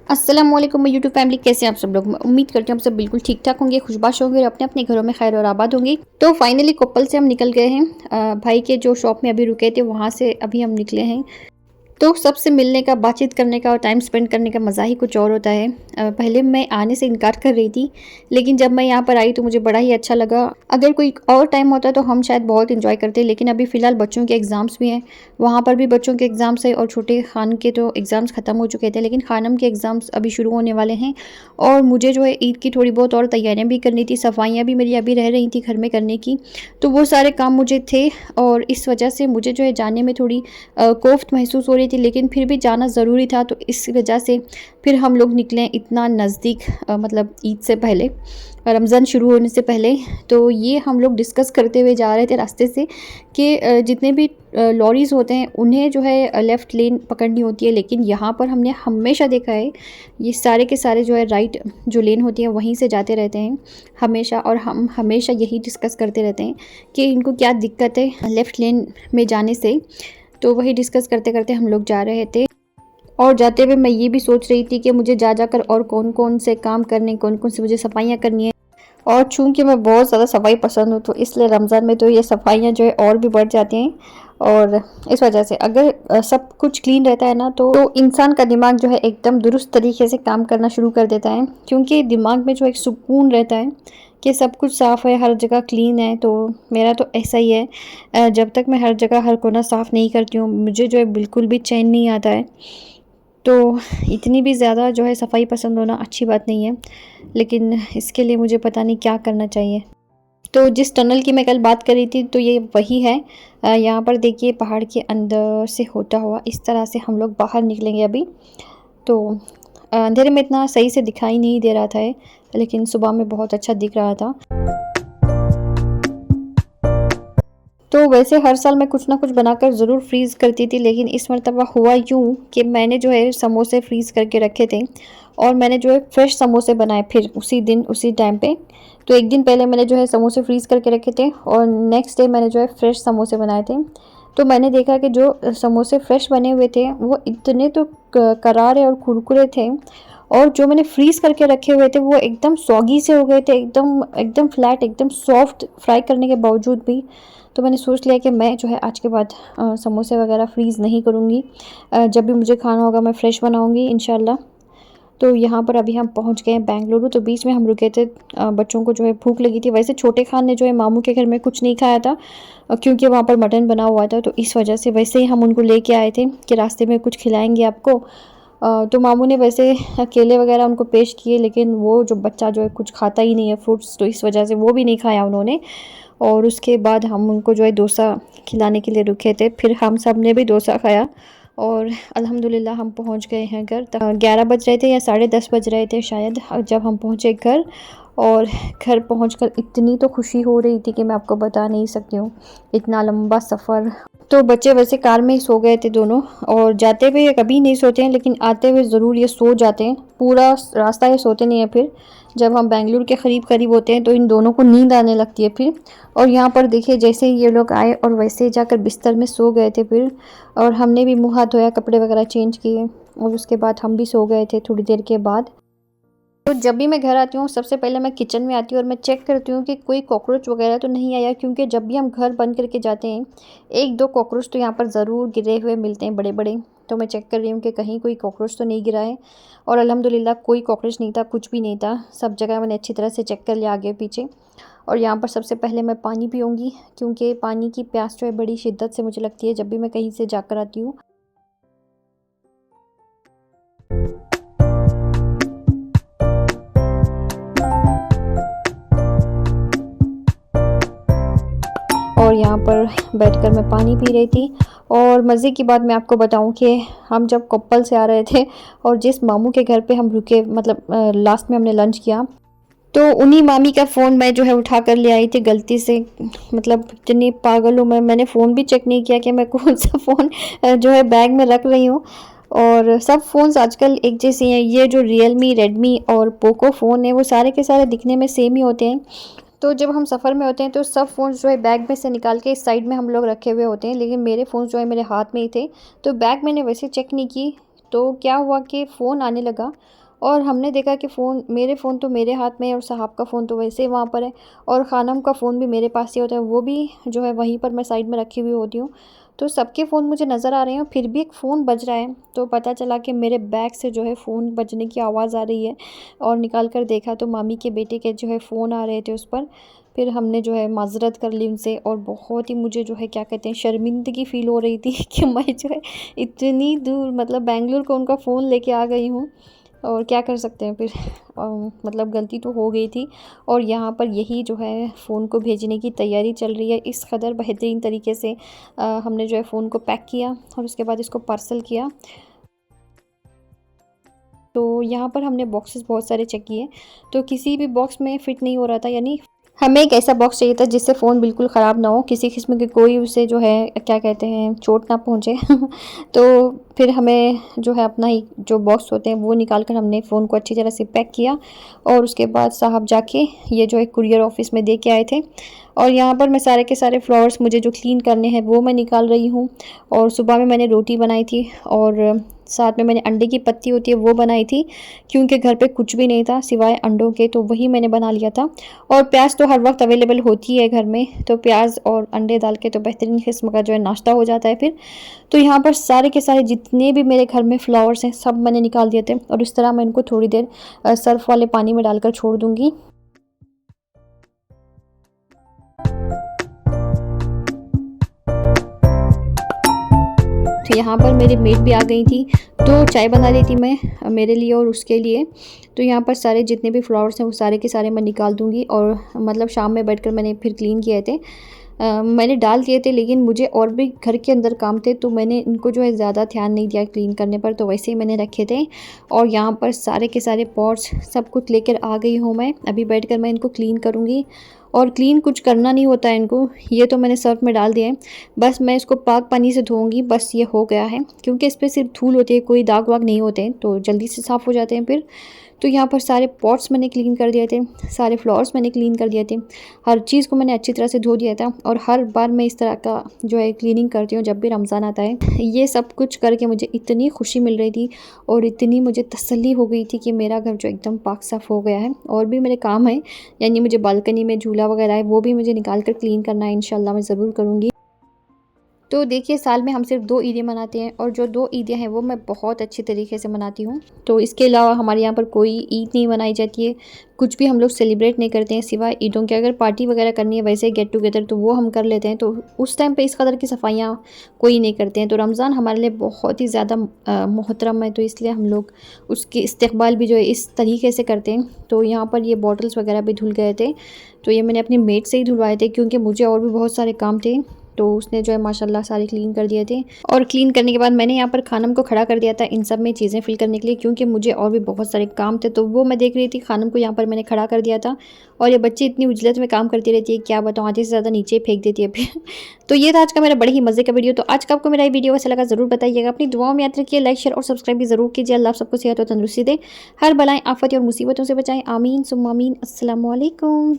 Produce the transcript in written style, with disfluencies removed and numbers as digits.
अस्सलाम वालेकुम YouTube family, कैसे हैं आप सब लोग। मैं उम्मीद करती हूँ आप सब बिल्कुल ठीक ठाक होंगे, खुशबाश होंगे और अपने अपने घरों में खैर और आबाद होंगे। तो फाइनली कोप्पल से हम निकल गए हैं। भाई के जो शॉप में अभी रुके थे वहाँ से अभी हम निकले हैं। तो सबसे मिलने का, बातचीत करने का और टाइम स्पेंड करने का मज़ा ही कुछ और होता है। पहले मैं आने से इनकार कर रही थी, लेकिन जब मैं यहाँ पर आई तो मुझे बड़ा ही अच्छा लगा। अगर कोई और टाइम होता तो हम शायद बहुत इन्जॉय करते, लेकिन अभी फ़िलहाल बच्चों के एग्ज़ाम्स भी हैं। वहाँ पर भी बच्चों के एग्ज़ाम्स है और छोटे खान के तो एग्ज़ाम्स ख़त्म हो चुके थे, लेकिन खानम के एग्ज़ाम्स अभी शुरू होने वाले हैं। और मुझे जो है ईद की थोड़ी बहुत और तैयारियाँ भी करनी थी, सफाइयाँ भी मेरी अभी रह रही थी घर में करने की। तो वो सारे काम मुझे थे और इस वजह से मुझे जो है जाने में थोड़ी कोफ्त महसूस हो रही थी, लेकिन फिर भी जाना ज़रूरी था। तो इस वजह से फिर हम लोग निकले इतना नज़दीक, मतलब ईद से पहले, रमज़ान शुरू होने से पहले। तो ये हम लोग डिस्कस करते हुए जा रहे थे रास्ते से कि जितने भी लॉरीज़ होते हैं उन्हें जो है लेफ़्ट लेन पकड़नी होती है, लेकिन यहाँ पर हमने हमेशा देखा है ये सारे के सारे जो है राइट जो लेन होती है वहीं से जाते रहते हैं हमेशा। और हम हमेशा यही डिस्कस करते रहते हैं कि इनको क्या दिक्कत है लेफ़्ट लेन में जाने से। तो वही डिस्कस करते करते हम लोग जा रहे थे। और जाते हुए मैं ये भी सोच रही थी कि मुझे जा जाकर और कौन कौन से काम करने, कौन कौन सी मुझे सफाइयाँ करनी है। और चूंकि मैं बहुत ज़्यादा सफाई पसंद हूँ तो इसलिए रमज़ान में तो ये सफाइयाँ जो है और भी बढ़ जाती हैं। और इस वजह से अगर सब कुछ क्लीन रहता है ना तो इंसान का दिमाग जो है एकदम दुरुस्त तरीके से काम करना शुरू कर देता है, क्योंकि दिमाग में जो एक सुकून रहता है कि सब कुछ साफ़ है, हर जगह क्लीन है। तो मेरा तो ऐसा ही है, जब तक मैं हर जगह हर कोना साफ़ नहीं करती हूँ मुझे जो है बिल्कुल भी चैन नहीं आता है। तो इतनी भी ज़्यादा जो है सफाई पसंद होना अच्छी बात नहीं है, लेकिन इसके लिए मुझे पता नहीं क्या करना चाहिए। तो जिस टनल की मैं कल बात कर रही थी तो ये वही है। यहाँ पर देखिए पहाड़ के अंदर से होता हुआ इस तरह से हम लोग बाहर निकलेंगे अभी। तो अंधेरे में इतना सही से दिखाई नहीं दे रहा था ये, लेकिन सुबह में बहुत अच्छा दिख रहा था। तो वैसे हर साल मैं कुछ ना कुछ बनाकर ज़रूर फ्रीज़ करती थी, लेकिन इस मरतबा हुआ यूँ कि मैंने जो है समोसे फ्रीज़ करके रखे थे और मैंने जो है फ्रेश समोसे बनाए फिर उसी दिन उसी टाइम पे। तो एक दिन पहले मैंने जो है समोसे फ्रीज़ करके रखे थे और नेक्स्ट डे मैंने जो है फ्रेश समोसे बनाए थे। तो मैंने देखा कि जो समोसे फ्रेश बने हुए थे वो इतने तो करारे और कुरकुरे थे, और जो मैंने फ्रीज़ करके रखे हुए थे वो एकदम सॉगी से हो गए थे, एकदम एकदम फ्लैट, एकदम सॉफ्ट फ्राई करने के बावजूद भी। तो मैंने सोच लिया कि मैं जो है आज के बाद समोसे वगैरह फ्रीज़ नहीं करूँगी। जब भी मुझे खाना होगा मैं फ़्रेश बनाऊँगी इंशाल्लाह। तो यहाँ पर अभी हम पहुँच गए हैं बेंगलुरु। तो बीच में हम रुके थे, बच्चों को जो है भूख लगी थी। वैसे छोटे खान ने जो है मामू के घर में कुछ नहीं खाया था, क्योंकि वहाँ पर मटन बना हुआ था। तो इस वजह से वैसे ही हम उनको लेके आए थे कि रास्ते में कुछ खिलाएंगे आपको। तो मामू ने वैसे केले वगैरह उनको पेश किए, लेकिन वो जो बच्चा जो है कुछ खाता ही नहीं है फ्रूट्स, तो इस वजह से वो भी नहीं खाया उन्होंने। और उसके बाद हम उनको जो है डोसा खिलाने के लिए रुके थे, फिर हम सब ने भी डोसा खाया और अल्हम्दुलिल्लाह हम पहुंच गए हैं घर। 11 बज रहे थे या 10:30 बज रहे थे शायद जब हम पहुंचे घर। और घर पहुंचकर इतनी तो खुशी हो रही थी कि मैं आपको बता नहीं सकती हूँ। इतना लंबा सफ़र। तो बच्चे वैसे कार में ही सो गए थे दोनों, और जाते हुए ये कभी नहीं सोते हैं, लेकिन आते हुए ज़रूर ये सो जाते हैं। पूरा रास्ता ये सोते नहीं है। फिर जब हम बेंगलुरु के करीब करीब होते हैं तो इन दोनों को नींद आने लगती है फिर। और यहाँ पर देखिए जैसे ही ये लोग आए और वैसे ही जाकर बिस्तर में सो गए थे फिर। और हमने भी मुँह हाथ धोया, कपड़े वगैरह चेंज किए और उसके बाद हम भी सो गए थे थोड़ी देर के बाद। तो जब भी मैं घर आती हूँ सबसे पहले मैं किचन में आती हूँ और मैं चेक करती हूँ कि कोई कॉकरोच वगैरह तो नहीं आया, क्योंकि जब भी हम घर बंद करके जाते हैं एक दो कॉकरोच तो यहाँ पर ज़रूर गिरे हुए मिलते हैं, बड़े बड़े। तो मैं चेक कर रही हूँ कि कहीं कोई कॉकरोच तो नहीं गिरा है, और अल्हम्दुलिल्लाह कोई कॉकरोच नहीं था, कुछ भी नहीं था। सब जगह मैंने अच्छी तरह से चेक कर लिया आगे पीछे। और यहाँ पर सबसे पहले मैं पानी पीऊँगी, क्योंकि पानी की प्यास जो है बड़ी शिद्दत से मुझे लगती है जब भी मैं कहीं से जाकर आती हूँ। और यहाँ पर बैठकर मैं पानी पी रही थी। और मज़े की बात मैं आपको बताऊँ कि हम जब कोप्पल से आ रहे थे और जिस मामू के घर पे हम रुके, मतलब लास्ट में हमने लंच किया, तो उन्हीं मामी का फ़ोन मैं जो है उठा कर ले आई थी गलती से। मतलब इतनी पागल हूँ मैंने फ़ोन भी चेक नहीं किया कि मैं कौन सा फ़ोन जो है बैग में रख रही हूँ। और सब फ़ोन्स आजकल एक जैसे हैं। ये जो रियलमी, रेडमी और पोको फ़ोन है वो सारे के सारे दिखने में सेम ही होते हैं। तो जब हम सफ़र में होते हैं तो सब फ़ोन्स जो है बैग में से निकाल के इस साइड में हम लोग रखे हुए होते हैं, लेकिन मेरे फ़ोन्स जो है मेरे हाथ में ही थे। तो बैग मैंने वैसे चेक नहीं की, तो क्या हुआ कि फ़ोन आने लगा और हमने देखा कि मेरे फ़ोन तो मेरे हाथ में है और साहब का फ़ोन तो वैसे ही वहाँ पर है और ख़ानम का फ़ोन भी मेरे पास ही होता है, वो भी जो है वहीं पर मैं साइड में रखी हुई होती हूँ। तो सबके फ़ोन मुझे नज़र आ रहे हैं और फिर भी एक फ़ोन बज रहा है, तो पता चला कि मेरे बैग से जो है फ़ोन बजने की आवाज़ आ रही है और निकाल कर देखा तो मामी के बेटे के जो है फ़ोन आ रहे थे उस पर। फिर हमने जो है माज़रत कर ली उनसे और बहुत ही मुझे जो है क्या कहते हैं शर्मिंदगी फ़ील हो रही थी कि मैं जो है इतनी दूर मतलब बेंगलुरु को उनका फ़ोन लेके आ गई हूँ और क्या कर सकते हैं फिर। मतलब गलती तो हो गई थी और यहाँ पर यही जो है फ़ोन को भेजने की तैयारी चल रही है। इस कदर बेहतरीन तरीके से हमने जो है फ़ोन को पैक किया और उसके बाद इसको पार्सल किया। तो यहाँ पर हमने बॉक्सेस बहुत सारे चेक किए, तो किसी भी बॉक्स में फ़िट नहीं हो रहा था, यानी हमें एक ऐसा बॉक्स चाहिए था जिससे फ़ोन बिल्कुल ख़राब ना हो, किसी किस्म की कोई उसे जो है क्या कहते हैं चोट ना पहुँचे। तो फिर हमें जो है अपना ही जो बॉक्स होते हैं वो निकाल कर हमने फ़ोन को अच्छी तरह से पैक किया और उसके बाद साहब जाके ये जो है कुरियर ऑफ़िस में दे के आए थे। और यहाँ पर मैं सारे के सारे फ्लावर्स मुझे जो क्लीन करने हैं वो मैं निकाल रही हूँ। और सुबह में मैंने रोटी बनाई थी और साथ में मैंने अंडे की पत्ती होती है वो बनाई थी, क्योंकि घर पे कुछ भी नहीं था सिवाय अंडों के, तो वही मैंने बना लिया था। और प्याज तो हर वक्त अवेलेबल होती है घर में, तो प्याज और अंडे डाल के तो बेहतरीन किस्म का जो है नाश्ता हो जाता है फिर। तो यहाँ पर सारे के सारे जितने भी मेरे घर में फ्लावर्स हैं सब मैंने निकाल दिए थे और इस तरह मैं इनको थोड़ी देर सर्फ वाले पानी में डालकर छोड़ दूँगी। तो यहाँ पर मेरी मेड भी आ गई थी, तो चाय बना रही थी मैं मेरे लिए और उसके लिए। तो यहाँ पर सारे जितने भी फ्लावर्स हैं वो सारे के सारे मैं निकाल दूँगी और मतलब शाम में बैठकर मैंने फिर क्लीन किए थे। मैंने डाल दिए थे लेकिन मुझे और भी घर के अंदर काम थे, तो मैंने इनको जो है ज़्यादा ध्यान नहीं दिया क्लीन करने पर, तो वैसे ही मैंने रखे थे। और यहाँ पर सारे के सारे पॉट्स सब कुछ लेकर आ गई हूँ मैं, अभी बैठकर मैं इनको क्लीन करूँगी। और क्लीन कुछ करना नहीं होता है इनको, ये तो मैंने सर्फ में डाल दिया है, बस मैं इसको पाक पानी से धोऊंगी, बस ये हो गया है, क्योंकि इस पर सिर्फ धूल होती है, कोई दाग वाग नहीं होते हैं तो जल्दी से साफ़ हो जाते हैं फिर। तो यहाँ पर सारे पॉट्स मैंने क्लीन कर दिए थे, सारे फ्लावर्स मैंने क्लीन कर दिए थे, हर चीज़ को मैंने अच्छी तरह से धो दिया था। और हर बार मैं इस तरह का जो है क्लीनिंग करती हूँ जब भी रमज़ान आता है। ये सब कुछ करके मुझे इतनी खुशी मिल रही थी और इतनी मुझे तसल्ली हो गई थी कि मेरा घर जो एकदम पाक साफ़ हो गया है। और भी मेरे काम है, यानी मुझे बालकनी में झूला वगैरह है वो भी मुझे निकाल कर क्लीन करना है, इंशाल्लाह मैं ज़रूर करूँगी। तो देखिए साल में हम सिर्फ 2 ईदें मनाते हैं और जो 2 ईदें हैं वो मैं बहुत अच्छे तरीके से मनाती हूँ। तो इसके अलावा हमारे यहाँ पर कोई ईद नहीं मनाई जाती है, कुछ भी हम लोग सेलिब्रेट नहीं करते हैं सिवाय ईदों के। अगर पार्टी वगैरह करनी है वैसे गेट टुगेदर तो वो हम कर लेते हैं, तो उस टाइम पे इस कदर की सफाइयाँ कोई नहीं करते हैं। तो रमज़ान हमारे लिए बहुत ही ज़्यादा मोहतरम है, तो इसलिए हम लोग उसकी इस्तकबाल भी जो है इस तरीके से करते हैं। तो यहाँ पर ये बॉटल्स वगैरह भी धुल गए थे, तो ये मैंने अपनी मेड से ही धुलवाए थे क्योंकि मुझे और भी बहुत सारे काम थे, तो उसने जो है माशाल्लाह सारे क्लीन कर दिए थे। और क्लीन करने के बाद मैंने यहाँ पर खानम को खड़ा कर दिया था इन सब में चीज़ें फिल करने के लिए, क्योंकि मुझे और भी बहुत सारे काम थे, तो वो मैं देख रही थी। खानम को यहाँ पर मैंने खड़ा कर दिया था और ये बच्ची इतनी उजलत में काम करती रहती है, क्या बताऊँ, आधे से ज़्यादा नीचे ही फेंक देती है फिर। तो ये था आज का मेरा बड़े ही मज़े का वीडियो। तो आज का आपको मेरा ये वीडियो अच्छा लगा ज़रूर बताइएगा, अपनी दुआओं में याद रखिए, लाइक शेयर और सब्सक्राइब भी ज़रूर कीजिए। अल्लाह सबको सेहत और तंदुरुस्ती दे, हर बलाएं आफत और मुसीबतों से बचाएं, आमीन सुम्मा आमीन। अस्सलाम वालेकुम।